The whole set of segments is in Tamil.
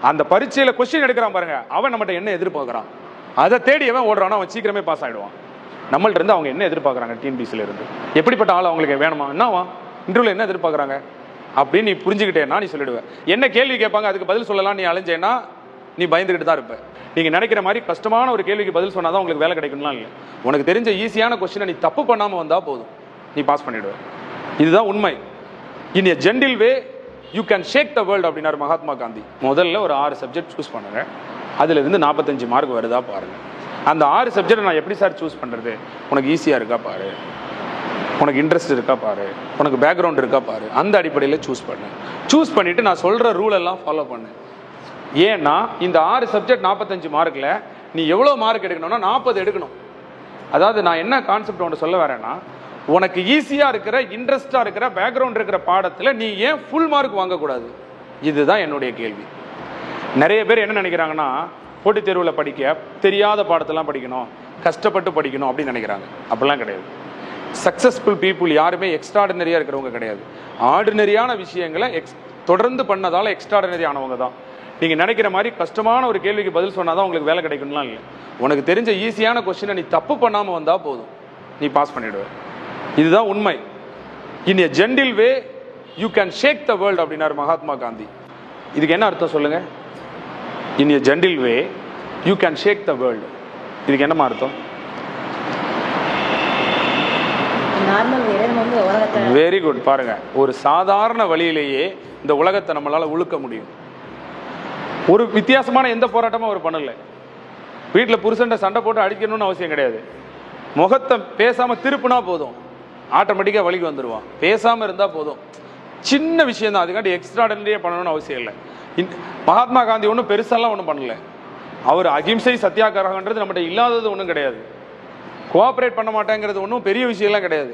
அந்த பரீட்சையில் கொஸ்டின் எடுக்கிறான் பாருங்க, அவன் நம்மகிட்ட என்ன எதிர்பார்க்குறான், அதை தேடி அவன் ஓடுறானா அவன் சீக்கிரமே பாஸ் ஆகிடுவான். நம்மள்ட்ட இருந்து அவங்க என்ன எதிர்பார்க்குறாங்க, டிஎன்பிசியில் இருந்து எப்படிப்பட்ட ஆள் அவங்களுக்கு வேணுமா, என்னவா இன்டர்வியூவில் என்ன எதிர்பார்க்குறாங்க அப்படின்னு நீ புரிஞ்சுக்கிட்டேன்னா நீ சொல்லிடுவேன். என்ன கேள்வி கேட்பாங்க அதுக்கு பதில் சொல்லலாம் நீ அலைஞ்சேன்னா நீ பயந்துக்கிட்டு தான் இருப்ப. நீங்கள் நினைக்கிற மாதிரி கஷ்டமான ஒரு கேள்விக்கு பதில் சொன்னால் தான் உங்களுக்கு வேலை கிடைக்கணும்லாம் இல்லை. உனக்கு தெரிஞ்ச ஈஸியான கொஸ்டினை நீ தப்பு பண்ணாமல் வந்தால் போதும், நீ பாஸ் பண்ணிவிடுவேன். இதுதான் உண்மை. In a gentle way you can shake the world அப்படின்னாரு மகாத்மா காந்தி. முதல்ல ஒரு 6 சப்ஜெக்ட் சூஸ் பண்ணுங்க, அதுலேருந்து 45 மார்க் வருதா பாருங்கள். அந்த 6 சப்ஜெக்ட் நான் எப்படி சார் சூஸ் பண்ணுறது, உனக்கு ஈஸியாக இருக்கா பாரு, உனக்கு இன்ட்ரெஸ்ட் இருக்கா பாரு, உனக்கு பேக்ரவுண்ட் இருக்கா பாரு, அந்த அடிப்படையில் சூஸ் பண்ணு. சூஸ் பண்ணிவிட்டு நான் சொல்கிற ரூல் எல்லாம் ஃபாலோ பண்ணு. ஏன்னா இந்த 6 சப்ஜெக்ட் 45 மார்க்கில் நீ எவ்வளோ மார்க் எடுக்கணும்னா 40 எடுக்கணும். அதாவது நான் என்ன கான்செப்ட் ஒன்று சொல்ல வரேன்னா, உனக்கு ஈஸியாக இருக்கிற இன்ட்ரெஸ்டாக இருக்கிற பேக்ரவுண்ட் இருக்கிற பாடத்தில் நீ ஏன் ஃபுல் மார்க் வாங்கக்கூடாது, இதுதான் என்னுடைய கேள்வி. நிறைய பேர் என்ன நினைக்கிறாங்கன்னா, போட்டித் தேர்வில் படிக்க தெரியாத பாடத்தெல்லாம் படிக்கணும், கஷ்டப்பட்டு படிக்கணும் அப்படின்னு நினைக்கிறாங்க. அப்படிலாம் கிடையாது. சக்ஸஸ்ஃபுல் பீப்புள் யாருமே எக்ஸ்ட்ராடினரியாக இருக்கிறவங்க கிடையாது. ஆர்டினரியான விஷயங்களை தொடர்ந்து பண்ணதால் எக்ஸ்ட்ராடினரி ஆனவங்க தான். நீங்கள் நினைக்கிற மாதிரி கஷ்டமான ஒரு கேள்விக்கு பதில் சொன்னால் தான் உங்களுக்கு வேலை கிடைக்கணும்லாம் இல்லை. உனக்கு தெரிஞ்ச ஈஸியான கொஸ்டினை நீ தப்பு பண்ணாமல் வந்தால் போதும், நீ பாஸ் பண்ணிவிடுவேன். இதுதான் உண்மை. In a gentle way you can shake the world அப்படின்னாரு மகாத்மா காந்தி. இதுக்கு என்ன அர்த்தம் சொல்லுங்க? In a gentle way you can shake the world, இதுக்கு என்னமா அர்த்தம்? Very good. பாருங்க, ஒரு சாதாரண வழியிலேயே இந்த உலகத்தை நம்மளால உழுக்க முடியும். ஒரு வித்தியாசமான எந்த போராட்டமும் அவர் பண்ணல. வீட்டில் புருஷன்ட்ட சண்டை போட்டு அடிக்கணும்னு அவசியம் கிடையாது. முகத்தை பேசாம திருப்புனா போதும், ஆட்டோமேட்டிக்காக வழிக்கு வந்துடுவான். பேசாமல் இருந்தால் போதும், சின்ன விஷயம் தான். அதுக்காண்டி எக்ஸ்ட்ராடனரியே பண்ணணும்னு அவசியம் இல்லை. மகாத்மா காந்தி ஒன்றும் பெருசாலாம் ஒன்றும் பண்ணல. அவர் அகிம்சை சத்தியாகிரகன்றது நம்மகிட்ட இல்லாதது ஒன்றும் கிடையாது. கோஆப்ரேட் பண்ண மாட்டேங்கிறது ஒன்றும் பெரிய விஷயம்லாம் கிடையாது.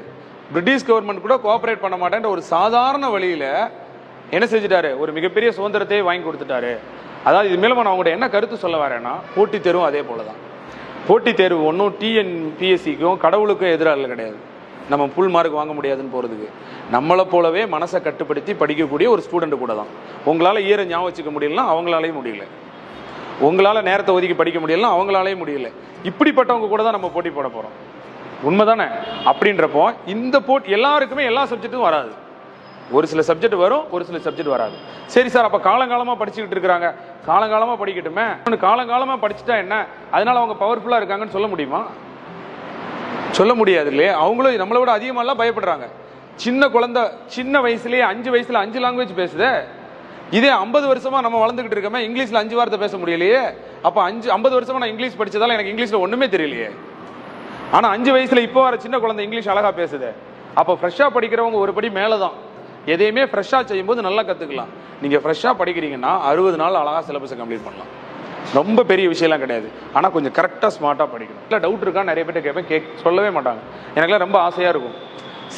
பிரிட்டிஷ் கவர்மெண்ட் கூட கோஆப்ரேட் பண்ண மாட்டேன்ற ஒரு சாதாரண வழியில் என்ன செஞ்சுட்டாரு, ஒரு மிகப்பெரிய சுதந்திரத்தையே வாங்கி கொடுத்துட்டாரு. அதாவது இது மேலும் நான் அவங்கள்ட்ட என்ன கருத்து சொல்ல வரேன்னா, போட்டித் தேர்வும் அதே போல தான். போட்டித் தேர்வு ஒன்றும் டிஎன்பிஎஸ்சிக்கும் கடவுளுக்கும் எதிராக கிடையாது. நம்ம ஃபுல் மார்க் வாங்க முடியாதுன்னு போகிறதுக்கு நம்மளை போலவே மனசை கட்டுப்படுத்தி படிக்கக்கூடிய ஒரு ஸ்டூடெண்ட் கூட தான். உங்களால் ஈர ஞாபகம் வச்சுக்க முடியலன்னா அவங்களாலேயும் முடியல, உங்களால் நேரத்தை ஒதுக்கி படிக்க முடியலன்னா அவங்களாலேயும் முடியல. இப்படிப்பட்டவங்க கூட தான் நம்ம போட்டி போட போகிறோம். உண்மை தானே? அப்படின்றப்போ இந்த போட்டி எல்லாருக்குமே எல்லா சப்ஜெக்ட்டும் வராது. ஒரு சில சப்ஜெக்ட் வரும், ஒரு சில சப்ஜெக்ட் வராது. சரி சார், அப்போ காலங்காலமாக படிச்சுக்கிட்டு இருக்கிறாங்க, காலங்காலமாக படிக்கட்டுமே. காலங்காலமாக படிச்சுட்டா என்ன, அதனால அவங்க பவர்ஃபுல்லாக இருக்காங்கன்னு சொல்ல முடியுமா? சொல்ல முடியாது இல்லையே. அவங்களும் நம்மளை விட அதிகமாகலாம் பயப்படுறாங்க. சின்ன குழந்தை சின்ன வயசுலேயே 5 வயசுல 5 லாங்குவேஜ் பேசுதே. இதே 50 வருஷமா நம்ம வளர்ந்துகிட்டு இருக்கோமே, இங்கிலீஷில் 5 வார்த்தை பேச முடியலையே. அப்போ 50 வருஷமா நான் இங்கிலீஷ் படிச்சதால எனக்கு இங்கிலீஷில் ஒன்றுமே தெரியலையே. ஆனால் 5 வயசுல இப்போ வர சின்ன குழந்தை இங்கிலீஷ் அழகாக பேசுது. அப்போ ஃப்ரெஷ்ஷாக படிக்கிறவங்க ஒரு படி மேலே தான். எதையுமே ஃப்ரெஷ்ஷாக செய்யும்போது நல்லா கற்றுக்கலாம். நீங்கள் ஃப்ரெஷ்ஷாக படிக்கிறீங்கன்னா 60 நாள் அழகாக சிலபஸை கம்ப்ளீட் பண்ணலாம். ரொம்ப பெரிய விஷயம்லாம் கிடையாது. ஆனால் கொஞ்சம் கரெக்டாக ஸ்மார்ட்டாக படிக்கணும். இல்லை டவுட் இருக்கா நிறைய பேர்ட்ட கேட்பேன், சொல்லவே மாட்டாங்க. எனக்குலாம் ரொம்ப ஆசையாக இருக்கும்.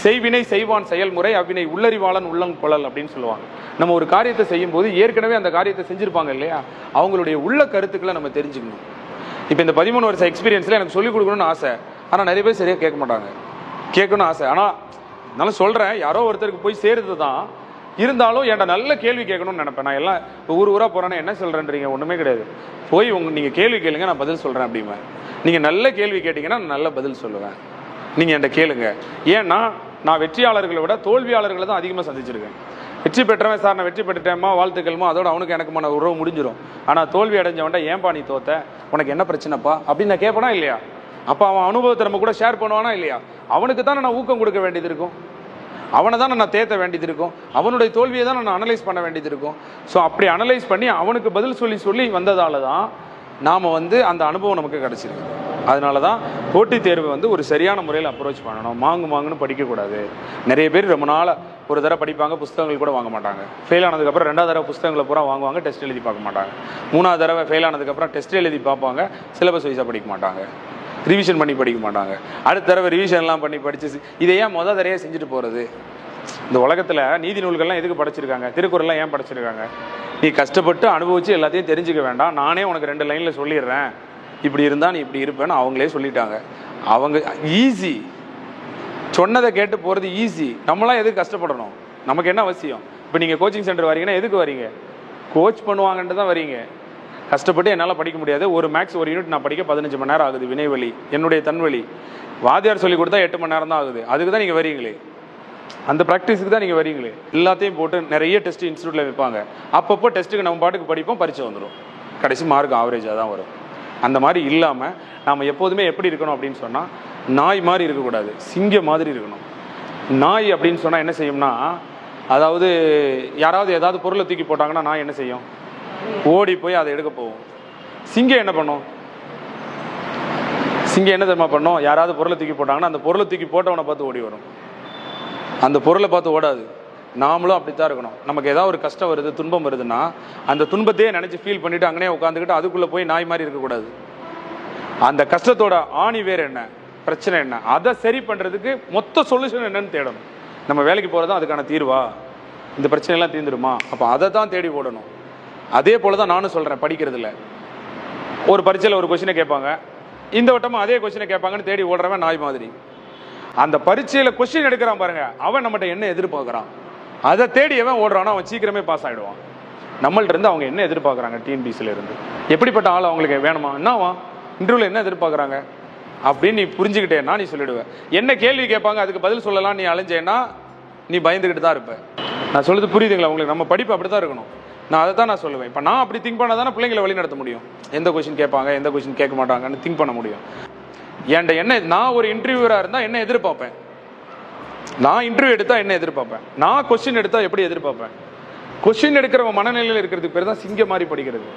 செய்வினை செய்வான் செயல்முறை, அவ்வினை உள்ளறிவாளன் உள்ளங்கொள்ளல் அப்படின்னு சொல்லுவாங்க. நம்ம ஒரு காரியத்தை செய்யும் போது ஏற்கனவே அந்த காரியத்தை செஞ்சுருப்பாங்க இல்லையா, அவங்களுடைய உள்ள கருத்துக்களை நம்ம தெரிஞ்சுக்கணும். இப்போ இந்த 13 வருஷ எக்ஸ்பீரியன்ஸில் எனக்கு சொல்லிக் கொடுக்கணும்னு ஆசை. ஆனால் நிறைய பேர் சரியாக கேட்க மாட்டாங்க. கேட்கணும்னு ஆசை, ஆனால் நான் சொல்கிறேன், யாரோ ஒருத்தருக்கு போய் சேருது தான். இருந்தாலும் என்கிட்ட நல்ல கேள்வி கேட்கணும்னு நினைப்பேன். நான் எல்லாம் இப்போ ஊராக போகிறேன்னா என்ன சொல்கிறேன்றீங்க, ஒன்றுமே கிடையாது. போய் நீங்கள் கேள்வி கேளுங்க, நான் பதில் சொல்கிறேன் அப்படிம்பேன். நீங்கள் நல்ல கேள்வி கேட்டிங்கன்னா நான் நல்ல பதில் சொல்லுவேன். நீங்கள் என்கிட்ட கேளுங்க. ஏன்னா நான் வெற்றியாளர்களை விட தோல்வியாளர்களை தான் அதிகமாக சந்திச்சிருக்கேன். வெற்றி பெற்றவன் சார் நான் வெற்றி பெற்றுட்டேம்மா வாழ்த்துக்கள்மா, அதோட அவனுக்கு எனக்குமான உறவு முடிஞ்சிடும். ஆனால் தோல்வி அடைஞ்சவன்ட்ட ஏன்பா நீ தோத்த, உனக்கு என்ன பிரச்சனைப்பா அப்படின்னு நான் கேட்பனா இல்லையா? அப்போ அவன் அனுபவத்தை நம்ம கூட ஷேர் பண்ணுவானா இல்லையா? அவனுக்கு தானே நான் ஊக்கம் கொடுக்க வேண்டியது இருக்கும், அவனை தான் நான் தேத்த வேண்டியது இருக்கும், அவனுடைய தோல்வியை தான் நான் அனலைஸ் பண்ண வேண்டியது இருக்கும். ஸோ அப்படி அனலைஸ் பண்ணி அவனுக்கு பதில் சொல்லி வந்ததால தான் நாம் அந்த அனுபவம் நமக்கு கிடச்சிருக்கு. அதனால தான் போட்டித் தேர்வு ஒரு சரியான முறையில் அப்ரோச் பண்ணணும். மாங்குன்னு படிக்கக்கூடாது. நிறைய பேர் ரொம்ப நாள் ஒரு தடவை படிப்பாங்க, புஸ்தகங்கள் கூட வாங்க மாட்டாங்க. ஃபெயில் ஆனதுக்கப்புறம் 2வது தடவை புஸ்தகங்களை பூரா வாங்குவாங்க, டெஸ்ட் எழுதி பார்க்க மாட்டாங்க. 3வது தடவை ஃபெயில் ஆனதுக்கப்புறம் டெஸ்ட் எழுதி பார்ப்பாங்க, சிலபஸ் வைஸாக படிக்க மாட்டாங்க, ரிவிஷன் பண்ணி படிக்க மாட்டாங்க. அடுத்த தடவை ரிவிஷன்லாம் பண்ணி படித்து இதை ஏன் தடவையாக செஞ்சுட்டு போகிறது? இந்த உலகத்தில் நீதி நூல்கள்லாம் எதுக்கு படைச்சிருக்காங்க, திருக்குறள்லாம் ஏன் படைச்சிருக்காங்க? நீ கஷ்டப்பட்டு அனுபவித்து எல்லாத்தையும் தெரிஞ்சுக்க வேண்டாம், நானே உனக்கு 2 லைனில் சொல்லிடுறேன், இப்படி இருந்தால் நீ இப்படி இருப்பேன்னு அவங்களே சொல்லிட்டாங்க. அவங்க ஈஸி, சொன்னதை கேட்டு போகிறது ஈஸி. நம்மளாம் எதுக்கு கஷ்டப்படணும்? நமக்கு என்ன அவசியம்? இப்போ நீங்கள் கோச்சிங் சென்டர் வரீங்கன்னா எதுக்கு வரீங்க? கோச் பண்ணுவாங்கன்ட்டு தான் வரீங்க. கஷ்டப்பட்டு என்னால் படிக்க முடியாது. ஒரு மேக்ஸ் ஒரு யூனிட் நான் படிக்க 15 மணி நேரம் ஆகுது. வினைவழி என்னுடைய தன்வழி. வாத்தியார் சொல்லி கொடுத்தா 8 மணி நேரம் தான் ஆகுது. அதுக்கு தான் நீங்கள் வரீங்களே, அந்த ப்ராக்டிஸுக்கு தான் நீங்கள் வரீங்களே. எல்லாத்தையும் போட்டு நிறைய டெஸ்ட் இன்ஸ்டியூட்டில் வைப்பாங்க. அப்பப்போ டெஸ்ட்டுக்கு நம்ம பாட்டுக்கு படிப்போம், பரிச்சை வந்துடும். கடைசி மார்க் ஆவரேஜாக தான் வரும். அந்த மாதிரி இல்லாமல் நாம் எப்போதுமே எப்படி இருக்கணும் அப்படின்னு சொன்னால், நாய் மாதிரி இருக்கக்கூடாது, சிங்கம் மாதிரி இருக்கணும். நாய் அப்படின்னு சொன்னால் என்ன செய்யும்னா, அதாவது யாராவது ஏதாவது பொருளை தூக்கி போட்டாங்கன்னா நாய் என்ன செய்யும்? ஓடி போய் அதை எடுக்க போகும். சிங்கம் என்ன பண்ணும்? சிங்கம் என்ன தெரியுமா பண்ணும்? யாராவது பொருளை தூக்கி போட்டாங்கன்னா அந்த பொருளை தூக்கி போட்டவனை பார்த்து ஓடி வரும், அந்த பொருளை பார்த்து ஓடாது. நாமளும் அப்படித்தான் இருக்கணும். நமக்கு ஏதாவது ஒரு கஷ்டம் வருது, துன்பம் வருதுன்னா அந்த துன்பத்தையே நினச்சி ஃபீல் பண்ணிவிட்டு அங்கேயே உட்காந்துக்கிட்டு அதுக்குள்ளே போய் நாய் மாதிரி இருக்கக்கூடாது. அந்த கஷ்டத்தோட ஆணி வேறு என்ன, பிரச்சனை என்ன, அதை சரி பண்ணுறதுக்கு மொத்த சொல்யூஷன் என்னன்னு தேடணும். நம்ம வேலைக்கு போகிறது தான் அதுக்கான தீர்வா? இந்த பிரச்சனையெல்லாம் தீர்ந்துடுமா? அப்போ அதை தான் தேடி ஓடணும். அதே போல் தான் நானும் சொல்கிறேன். படிக்கிறதில்ல ஒரு பரீட்சையில் ஒரு கொஸ்டினை கேட்பாங்க, இந்த வட்டமும் அதே கொஸ்டினை கேட்பாங்கன்னு தேடி ஓடுறவன் நாய் மாதிரி. அந்த பரீட்சையில் கொஸ்டின் எடுக்கிறான் பாருங்க, அவன் நம்மகிட்ட என்ன எதிர்பார்க்குறான், அதை தேடி எவன் ஓடுறானோ அவன் சீக்கிரமே பாஸ் ஆகிடுவான். நம்மள்ட்ட இருந்து அவங்க என்ன எதிர்பார்க்குறாங்க, டிஎன்பிசியில் இருந்து எப்படிப்பட்ட ஆள் அவங்களுக்கு வேணுமா, என்னவா இன்டர்வியூவில் என்ன எதிர்பார்க்குறாங்க அப்படின்னு நீ புரிஞ்சுக்கிட்டேன்னா நீ சொல்லிடுவேன். என்ன கேள்வி கேட்பாங்க அதுக்கு பதில் சொல்லலாம் நீ அலைஞ்சேன்னா நீ பயந்துக்கிட்டு தான் இருப்ப. நான் சொல்லுது புரியுதுங்களா உங்களுக்கு? நம்ம படிப்பு அப்படி தான் இருக்கணும். நான் அதை தான் நான் சொல்லுவேன். இப்போ நான் அப்படி திங்க் பண்ணால் தானே பிள்ளைங்களை வழி நடத்த முடியும். எந்த கொஸ்டின் கேட்பாங்க, எந்த கொஸ்டின் கேட்க மாட்டாங்கன்னு திங்க் பண்ண முடியும். என்கிட்ட என்ன, நான் ஒரு இன்டர்வியூவராக இருந்தால் என்ன எதிர்பார்ப்பேன், நான் இன்டர்வியூ எடுத்தால் என்ன எதிர்பார்ப்பேன், நான் கொஸ்டின் எடுத்தால் எப்படி எதிர்பார்ப்பேன். கொஸ்டின் எடுக்கிறவன் மனநிலையில் இருக்கிறதுக்கு பேர் தான் சிங்கம் மாதிரி படிக்கிறது.